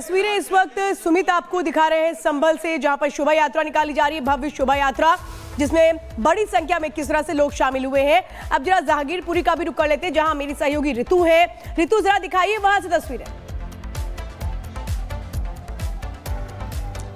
तस्वीरें इस वक्त सुमित आपको दिखा रहे हैं संभल से, जहां पर शोभा यात्रा निकाली जा रही है, भव्य शोभा यात्रा जिसमें बड़ी संख्या में किस तरह से लोग शामिल हुए हैं। अब जरा जहांगीरपुरी का भी रुख कर लेते हैं, जहां मेरी सहयोगी ऋतु है। ऋतु, जरा दिखाइए वहां से तस्वीरें।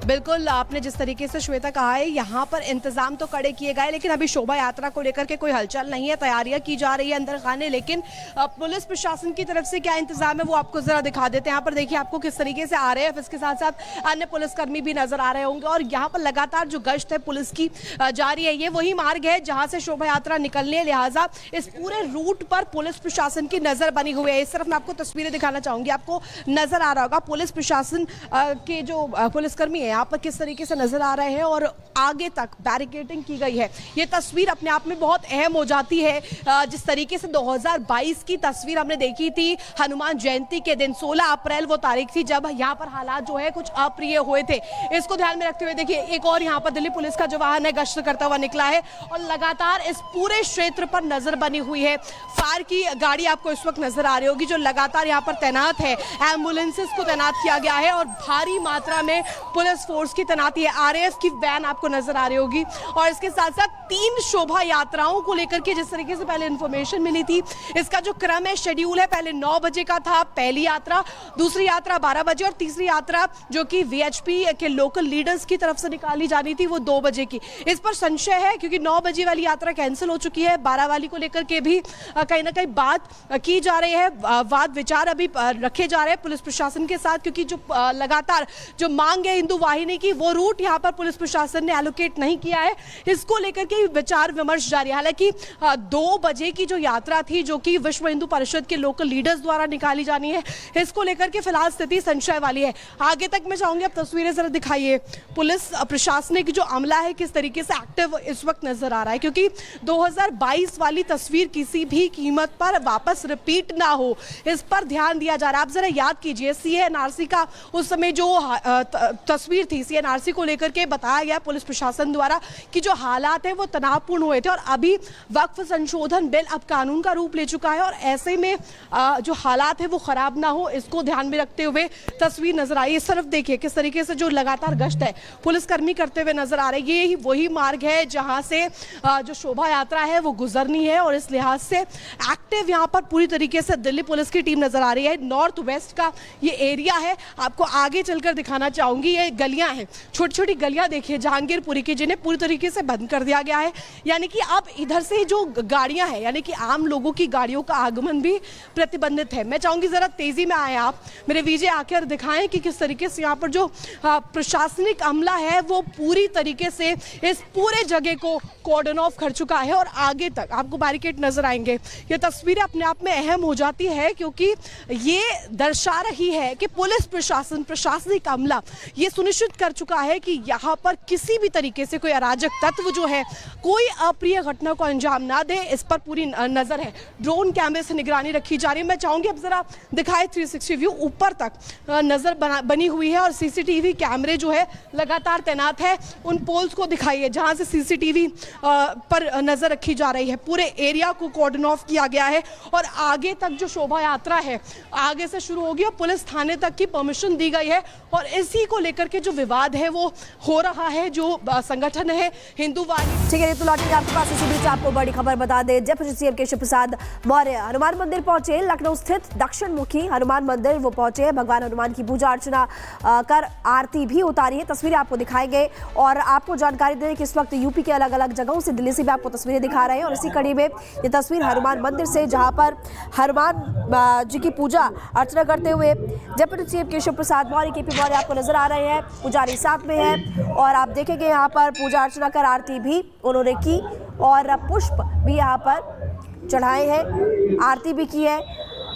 बिल्कुल, आपने जिस तरीके से श्वेता कहा है, यहाँ पर इंतजाम तो कड़े किए गए, लेकिन अभी शोभा यात्रा को लेकर के कोई हलचल नहीं है। तैयारियां की जा रही है अंदर खाने, लेकिन पुलिस प्रशासन की तरफ से क्या इंतजाम है वो आपको जरा दिखा देते हैं। यहाँ पर देखिए आपको किस तरीके से आ रहे हैं, इसके साथ साथ अन्य पुलिसकर्मी भी नजर आ रहे होंगे और यहाँ पर लगातार जो गश्त है पुलिस की जारी है। ये वही मार्ग है जहाँ से शोभा यात्रा निकलने, लिहाजा इस पूरे रूट पर पुलिस प्रशासन की नजर बनी हुई है। इस तरफ मैं आपको तस्वीरें दिखाना चाहूंगी, आपको नजर आ रहा होगा पुलिस प्रशासन के जो पुलिसकर्मी है यहाँ पर किस तरीके से नजर आ रहे हैं और आगे तक बैरिकेडिंग की गई है। ये तस्वीर अपने आप में बहुत अहम हो जाती है। जिस तरीके से 2022 की तस्वीर हमने देखी थी हनुमान जयंती के दिन, 16 अप्रैल वो तारीख थी जब यहाँ पर हालात जो है कुछ अप्रिय हुए थे। इसको ध्यान में रखते हुए देखिए एक और यहाँ पर दिल्ली पुलिस का जो वाहन है गश्त करता हुआ निकला है और लगातार इस पूरे क्षेत्र पर नजर बनी हुई है। फायर की गाड़ी आपको इस वक्त नजर आ रही होगी जो लगातार यहाँ पर तैनात है। एम्बुलेंसेस को तैनात किया गया है और भारी मात्रा में पुलिस फोर्स की तैनाती है। आरएएफ की वैन आपको नजर आ रही होगी और इसके साथ साथ 3 शोभा यात्राओं को लेकर के जिस तरीके से पहले इंफॉर्मेशन मिली थी, इसका जो क्रम है, शेड्यूल है, पहले 9 बजे का था पहली यात्रा, दूसरी यात्रा 12 बजे और तीसरी यात्रा जो कि वीएचपी के लोकल लीडर्स की तरफ से निकाली जानी थी वो 2 बजे की। इस पर संशय है क्योंकि 9 बजे वाली यात्रा कैंसिल हो चुकी है। 12 वाली को लेकर के भी कहीं ना कहीं बात की जा रही है, वाद विचार अभी रखे जा रहे हैं पुलिस प्रशासन के साथ, क्योंकि जो लगातार जो मांग है हिंदू वाहिनी की, वो रूट यहाँ पर पुलिस प्रशासन ने एलोकेट नहीं किया है। इसको लेकर के विचार विमर्श जारी है। हालांकि 2 बजे की जो यात्रा थी जो कि विश्व हिंदू परिषद के लोकल लीडर्स द्वारा निकाली जानी है, इसको लेकर के फिलहाल स्थिति संशय वाली है। आगे तक मैं चाहूंगी अब तस्वीरें जरा दिखाइए। पुलिस प्रशासनिक जो अमला है किस तरीके से एक्टिव इस वक्त नजर आ रहा है, क्योंकि 2022 वाली तस्वीर किसी भी कीमत पर वापस रिपीट ना हो, इस पर ध्यान दिया जा रहा है। आप जरा याद कीजिए सीएनआरसी का उस समय जो तस्वीर थी, सीएनआरसी को लेकर के बताया गया पुलिस प्रशासन द्वारा कि जो हालात है वो तनावपूर्ण हुए थे और अभी वक्फ संशोधन बिल अब कानून का रूप ले चुका है और ऐसे में जो हालात है वो खराब ना हो, इसको ध्यान में रखते हुए तस्वीर नजर आई। इस तरफ देखिए किस तरीके से जो लगातार गश्त है पुलिसकर्मी करते हुए नजर आ रहे हैं। ये वही मार्ग है जहां से जो शोभा यात्रा है वो गुजरनी है और इस लिहाज से एक्टिव यहाँ पर पूरी तरीके से दिल्ली पुलिस की टीम नजर आ रही है। नॉर्थ वेस्ट का ये एरिया है, आपको आगे चलकर दिखाना चाहूंगी। ये गलियां हैं, छोटी छोटी गलियां देखिए जहांगीरपुरी की, जिन्हें पूरी तरीके से बंद कर दिया गया है। यानी कि अब इधर से जो गाड़ियां हैं, यानी कि आम लोगों की गाड़ियों का आगमन भी प्रतिबंधित है। मैं चाहूंगी जरा तेजी में आए आप, मेरे विजय आकर दिखाएं कि किस तरीके से यहाँ पर जो प्रशासनिक अमला है वो पूरी तरीके से इस पूरे जगह को कॉर्डन ऑफ कर चुका है और आगे तक आपको बैरिकेड नजर आएंगे। ये तस्वीरें अपने आप में अहम हो जाती है क्योंकि ये दर्शा रही है कि पुलिस प्रशासन, प्रशासनिक अमला ये सुनिश्चित कर चुका है कि यहाँ पर किसी भी तरीके से कोई अराजक तत्व जो है कोई अप्रिय घटना को अंजाम ना दे, इस पर पूरी नजर है। ड्रोन कैमरे से निगरानी रखी जा रही है। मैं चाहूंगी अब जरा दिखाए 360 व्यू, ऊपर तक नजर बनी हुई है और सीसीटीवी कैमरे जो है लगातार तैनात है। उन पोल्स को दिखाइए जहां से सीसीटीवी पर नजर रखी जा रही है। पूरे एरिया को कॉर्डन ऑफ किया गया है और आगे तक जो शोभा यात्रा है आगे से शुरू होगी और पुलिस थाने तक की परमिशन दी गई है और इसी को लेकर के जो विवाद है वो हो रहा है। जो संगठन है हिंदू वाहिनी, ठीक है ऋतु, लौटेंगे आपके पास। इसी बीच आपको बड़ी खबर बता दें, डिप्टी सीएम केशव प्रसाद मौर्य हनुमान मंदिर पहुंचे। लखनऊ स्थित दक्षिण मुखी हनुमान मंदिर वो पहुंचे, भगवान हनुमान की पूजा अर्चना कर आरती भी उतारी है। तस्वीरें आपको दिखाएंगे और आपको जानकारी दें कि इस वक्त यूपी के अलग अलग जगहों से, दिल्ली से भी आपको तस्वीरें दिखा रहे हैं और इसी कड़ी में ये तस्वीर हनुमान मंदिर से जहां पर हनुमान जी की पूजा अर्चना करते हुए deputy CM Keshav Prasad Maurya KP Maurya आपको नजर आ रहे हैं। पुजारी साथ में है और आप देखेंगे यहाँ पर पूजा अर्चना कर आरती भी उन्होंने की और पुष्प भी यहाँ पर चढ़ाए हैं, आरती भी की है।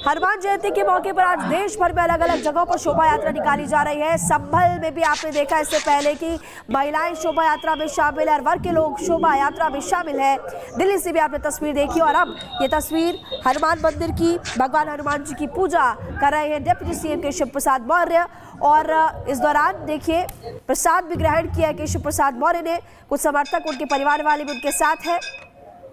हनुमान जयंती के मौके पर आज देश भर में अलग अलग जगहों पर शोभा यात्रा निकाली जा रही है। संभल में भी आपने देखा इससे पहले कि महिलाएं शोभा यात्रा में शामिल है, हर वर्ग के लोग शोभा यात्रा में शामिल है। दिल्ली से भी आपने तस्वीर देखी और अब ये तस्वीर हनुमान मंदिर की, भगवान हनुमान जी की पूजा कर रहे हैं डिप्टी सीएम केशव प्रसाद मौर्य और इस दौरान देखिए प्रसाद भी ग्रहण किया केशव प्रसाद मौर्य ने। कुछ समर्थक, उनके परिवार वाले भी उनके साथ हैं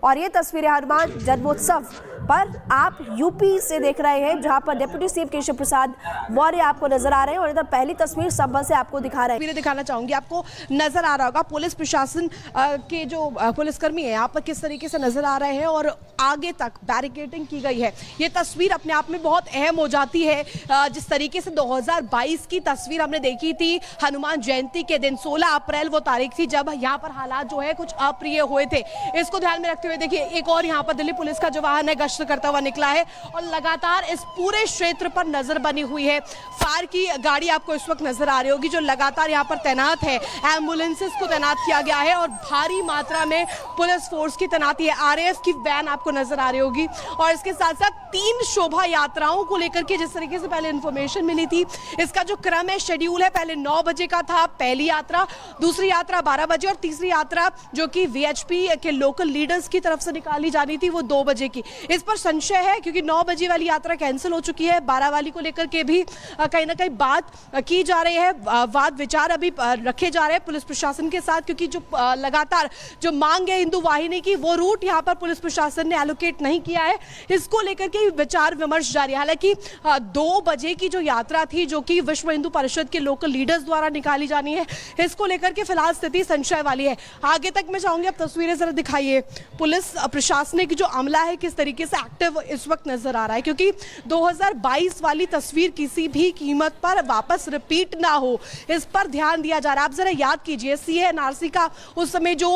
और ये तस्वीरें हनुमान जन्मोत्सव पर आप यूपी से देख रहे हैं, जहां पर डिप्टी सीएम केशव प्रसाद मौर्य आपको नजर आ रहे हैं और इधर पहली तस्वीर संभल से आपको दिखा रहे हैं। मैं दिखाना चाहूंगी, आपको नजर आ रहा होगा पुलिस प्रशासन के जो पुलिसकर्मी है यहाँ पर किस तरीके से नजर आ रहे हैं और आगे तक बैरिकेडिंग की गई है। ये तस्वीर अपने आप में बहुत अहम हो जाती है। जिस तरीके से 2022 की तस्वीर हमने देखी थी हनुमान जयंती के दिन, 16 अप्रैल वो तारीख थी जब यहाँ पर हालात जो है कुछ अप्रिय हुए थे। इसको ध्यान में रखते हुए देखिए एक और यहाँ पर दिल्ली पुलिस का जो वाहन है गश्त करता हुआ निकला है और लगातार इस पूरे क्षेत्र पर नजर बनी हुई है। फायर की गाड़ी आपको इस वक्त नजर आ रही होगी जो लगातार यहाँ पर तैनात है। एम्बुलेंसेस को तैनात किया गया है और भारी मात्रा में पुलिस फोर्स की तैनाती है। आरएएफ की वैन आपको नजर आ रही होगी और इसके साथ साथ 3 शोभा यात्राओं को लेकर के जिस तरीके से पहले इंफॉर्मेशन मिली थी, इसका जो क्रम है शेड्यूल है, पहले 9 बजे का था पहली यात्रा, दूसरी यात्रा 12 बजे और तीसरी यात्रा जो कि वीएचपी के लोकल लीडर्स की तरफ से निकाली जानी थी वो 2 बजे की। इस पर संशय है क्योंकि 9 बजे वाली यात्रा कैंसिल हो चुकी है। 12 वाली को लेकर के भी कहीं ना कहीं बात की जा रही है, वाद विचार अभी रखे जा रहे हैं पुलिस प्रशासन के साथ, क्योंकि जो लगातार जो मांग है हिंदू वाहिनी की वो रूट यहाँ पर पुलिस प्रशासन ने एलोकेट नहीं किया है। इसको लेकर के विचार विमर्श जारी है। हालांकि 2 बजे की जो यात्रा थी जो कि विश्व हिंदू परिषद के लोकल लीडर्स द्वारा निकाली जानी है, इसको लेकर के फिलहाल स्थिति संशय वाली है। आगे तक मैं चाहूंगी आप तस्वीरें जरा दिखाइए। पुलिस प्रशासनिक जो अमला है किस तरीके से एक्टिव इस वक्त नजर आ रहा है, क्योंकि 2022 वाली तस्वीर किसी भी कीमत पर वापस रिपीट ना हो, इस पर ध्यान दिया जा रहा है। आप जरा याद कीजिए सीएनआरसी का उस समय जो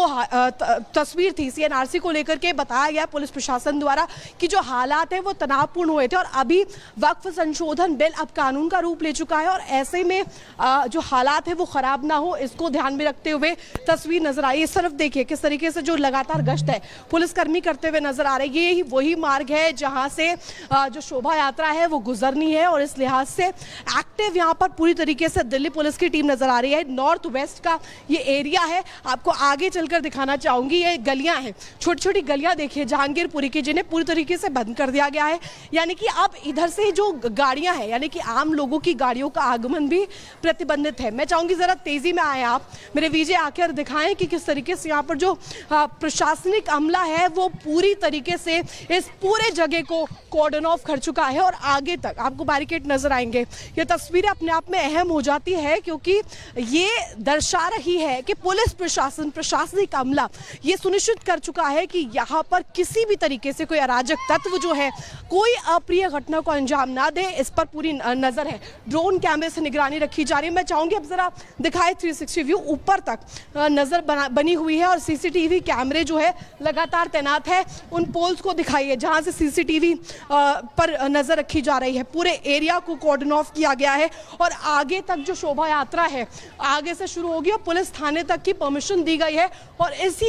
तस्वीर थी, सीएनआरसी को लेकर के बताया गया पुलिस प्रशासन द्वारा कि जो हालात है वो तनावपूर्ण हुए थे और अभी वक्फ संशोधन बिल अब कानून का रूप ले चुका है और ऐसे में जो हालात है वो खराब ना हो, इसको ध्यान में रखते हुए तस्वीर नजर आई। इस तरफ देखिए किस तरीके से जो लगातार गश्त है पुलिसकर्मी करते हुए नजर आ रहे हैं। ये वही मार्ग है जहां से जो शोभा यात्रा है वो गुजरनी है और इस लिहाज से एक्टिव यहाँ पर पूरी तरीके से दिल्ली पुलिस की टीम नजर आ रही है। नॉर्थ वेस्ट का ये एरिया है, आपको आगे चलकर दिखाना चाहूंगी। ये गलियां हैं, छोटी छोटी गलियां देखिए जहांगीरपुरी की, जिन्हें पूरी तरीके से बंद कर दिया गया है। यानी कि अब इधर से जो गाड़ियां हैं यानी कि आम लोगों की गाड़ियों का आगमन भी प्रतिबंधित है। मैं चाहूंगी जरा तेजी में आए आप, मेरे विजय आकर दिखाएं कि किस तरीके से यहाँ पर जो प्रशासनिक अमला है वो पूरी तरीके से इस पूरे जगह को कॉर्डन ऑफ कर चुका है और आगे तक आपको बैरिकेड नजर आएंगे। ये तस्वीरें अपने आप में अहम हो जाती है क्योंकि ये दर्शा रही है कि पुलिस प्रशासन प्रशासनिक अमला ये सुनिश्चित कर चुका है कि यहाँ पर किसी भी तरीके से कोई अराजक तत्व जो है कोई अप्रिय घटना को अंजाम ना दे, इस पर पूरी नजर है। ड्रोन कैमरे से निगरानी रखी जा रही है। मैं चाहूंगी अब जरा दिखाए 360 व्यू, ऊपर तक नजर बनी हुई है और सीसीटीवी कैमरे जो है लगातार तैनात है। उन पोल्स को दिखाइए जहां से सीसीटीवी पर नजर रखी जा रही है। पूरे एरिया को कॉर्डन ऑफ किया गया है और आगे तक जो शोभा यात्रा है आगे से शुरू होगी और पुलिस थाने तक की परमिशन दी गई है और इसी